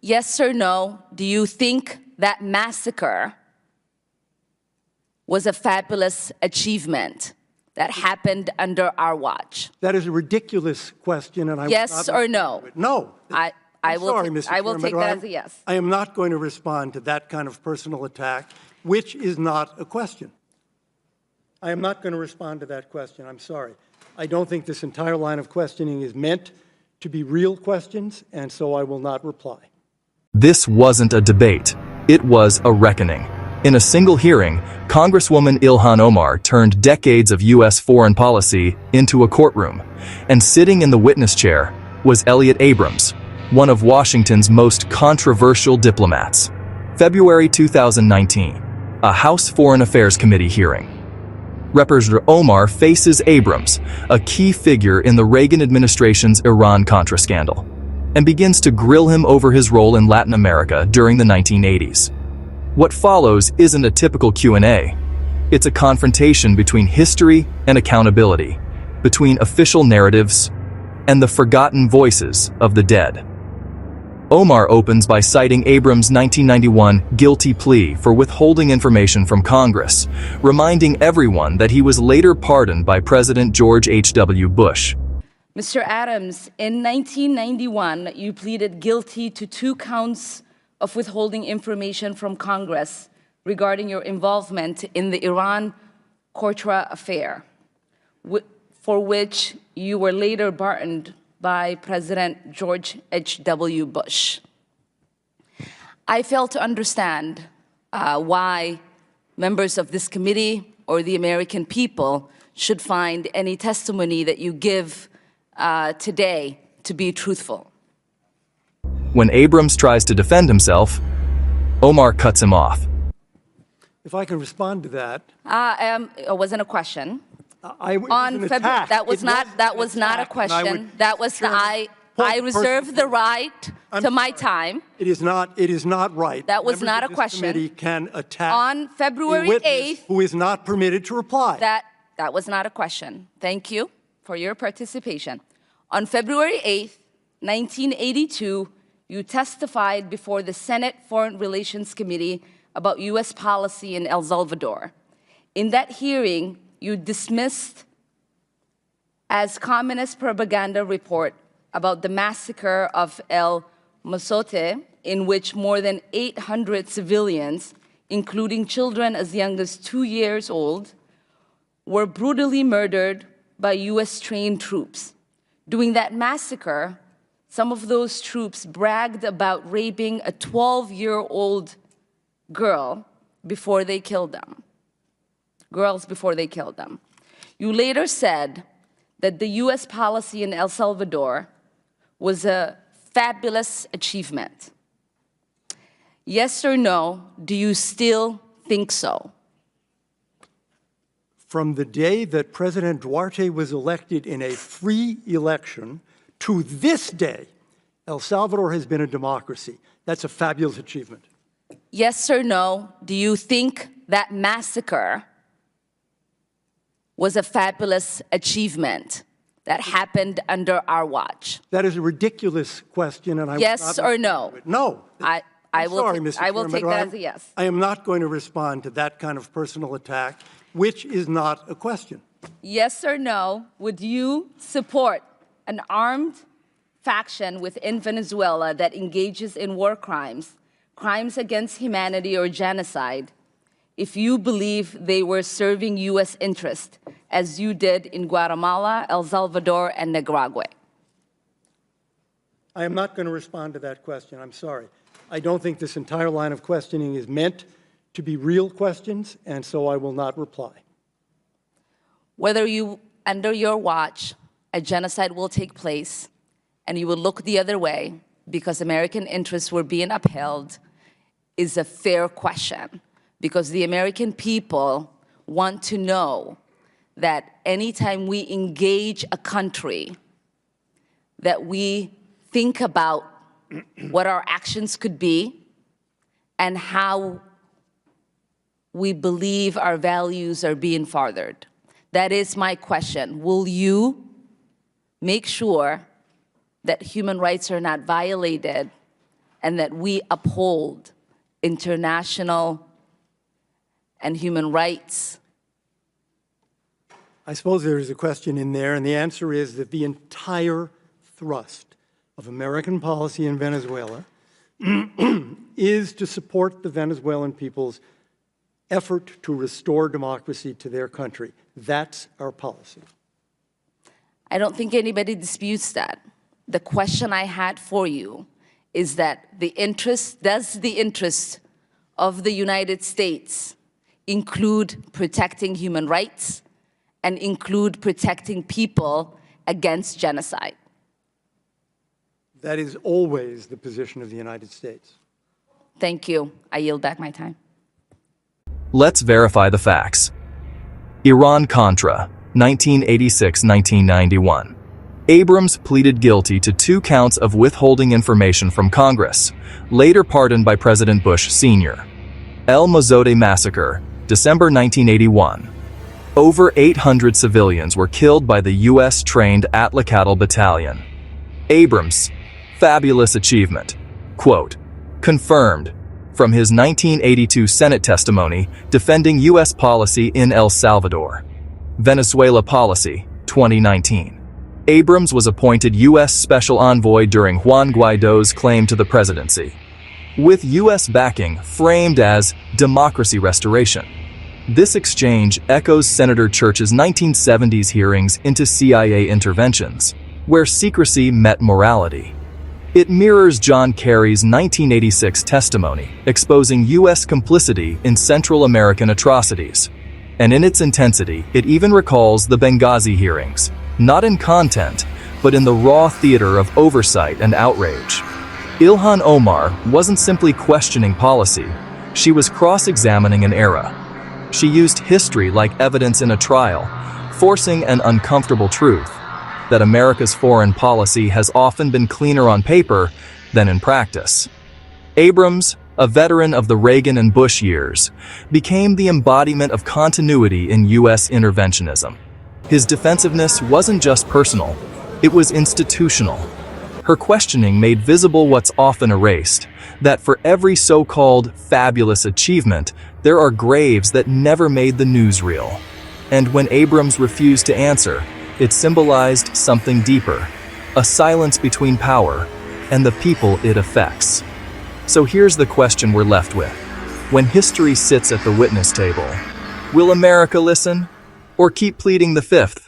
Yes or no, do you think that massacre was a fabulous achievement that happened under our watch? That is a ridiculous question, and I yes or no? No. I will sorry, Mr. I will Chairman, take that as a yes. I am not going to respond to that kind of personal attack, which is not a question. I am not going to respond to that question. I'm sorry. I don't think this entire line of questioning is meant to be real questions, and so I will not reply. This wasn't a debate. It was a reckoning. In a single hearing, Congresswoman Ilhan Omar turned decades of U.S. foreign policy into a courtroom, and sitting in the witness chair was Elliott Abrams, one of Washington's most controversial diplomats. February 2019, a House Foreign Affairs Committee hearing. Representative Omar faces Abrams, a key figure in the Reagan administration's Iran-Contra scandal, and begins to grill him over his role in Latin America during the 1980s. What follows isn't a typical Q&A. It's a confrontation between history and accountability, between official narratives and the forgotten voices of the dead. Omar opens by citing Abrams' 1991 guilty plea for withholding information from Congress, reminding everyone that he was later pardoned by President George H.W. Bush. Mr. Adams, in 1991, you pleaded guilty to 2 counts of withholding information from Congress regarding your involvement in the Iran-Contra affair, for which you were later pardoned by President George H.W. Bush. I fail to understand why members of this committee or the American people should find any testimony that you give today to be truthful. When Abrams tries to defend himself, Omar cuts him off. If I can respond to that. It wasn't a question. On February, that was not a question. That was I reserve the right to my time. It is not right. That was not a this question. Committee can attack on February a witness 8th, who is not permitted to reply. That was not a question. Thank you for your participation. On February 8th, 1982, you testified before the Senate Foreign Relations Committee about U.S. policy in El Salvador. In that hearing, you dismissed as communist propaganda report about the massacre of El Mozote, in which more than 800 civilians, including children as young as 2 years old, were brutally murdered by U.S.-trained troops. During that massacre, some of those troops bragged about raping a 12-year-old girl before they killed them. Girls before they killed them. You later said that the U.S. policy in El Salvador was a fabulous achievement. Yes or no, do you still think so? From the day that President Duarte was elected in a free election to this day, El Salvador has been a democracy. That's a fabulous achievement. Yes or no, do you think that massacre was a fabulous achievement that happened under our watch? That is a ridiculous question, and I yes or no? No. I will take that as a yes. I am not going to respond to that kind of personal attack, which is not a question. Yes or no, would you support an armed faction within Venezuela that engages in war crimes, crimes against humanity or genocide, if you believe they were serving U.S. interest, as you did in Guatemala, El Salvador, and Nicaragua? I am not going to respond to that question. I'm sorry. I don't think this entire line of questioning is meant to be real questions, and so I will not reply. Whether under your watch, a genocide will take place, and you will look the other way because American interests were being upheld, is a fair question. Because the American people want to know that anytime we engage a country, that we think about what our actions could be and how we believe our values are being furthered. That is my question. Will you make sure that human rights are not violated and that we uphold international and human rights? I suppose there is a question in there, and the answer is that the entire thrust of American policy in Venezuela is to support the Venezuelan people's effort to restore democracy to their country. That's our policy. I don't think anybody disputes that. The question I had for you is that does the interest of the United States include protecting human rights and include protecting people against genocide? That is always the position of the United States. Thank you. I yield back my time. Let's verify the facts. Iran-Contra, 1986-1991. Abrams pleaded guilty to 2 counts of withholding information from Congress, later pardoned by President Bush Sr. Mozote massacre, December 1981. Over 800 civilians were killed by the U.S.-trained Atla-Cattle Battalion. Abrams, fabulous achievement. Quote, confirmed from his 1982 Senate testimony defending U.S. policy in El Salvador. Venezuela policy, 2019. Abrams was appointed U.S. Special Envoy during Juan Guaido's claim to the presidency, with U.S. backing framed as democracy restoration. This exchange echoes Senator Church's 1970s hearings into CIA interventions, where secrecy met morality. It mirrors John Kerry's 1986 testimony, exposing U.S. complicity in Central American atrocities. And in its intensity, it even recalls the Benghazi hearings, not in content, but in the raw theater of oversight and outrage. Ilhan Omar wasn't simply questioning policy, she was cross-examining an era. She used history like evidence in a trial, forcing an uncomfortable truth: that America's foreign policy has often been cleaner on paper than in practice. Abrams, a veteran of the Reagan and Bush years, became the embodiment of continuity in U.S. interventionism. His defensiveness wasn't just personal, it was institutional. Her questioning made visible what's often erased: that for every so-called fabulous achievement, there are graves that never made the newsreel. And when Abrams refused to answer, it symbolized something deeper: a silence between power and the people it affects. So here's the question we're left with. When history sits at the witness table, will America listen or keep pleading the fifth?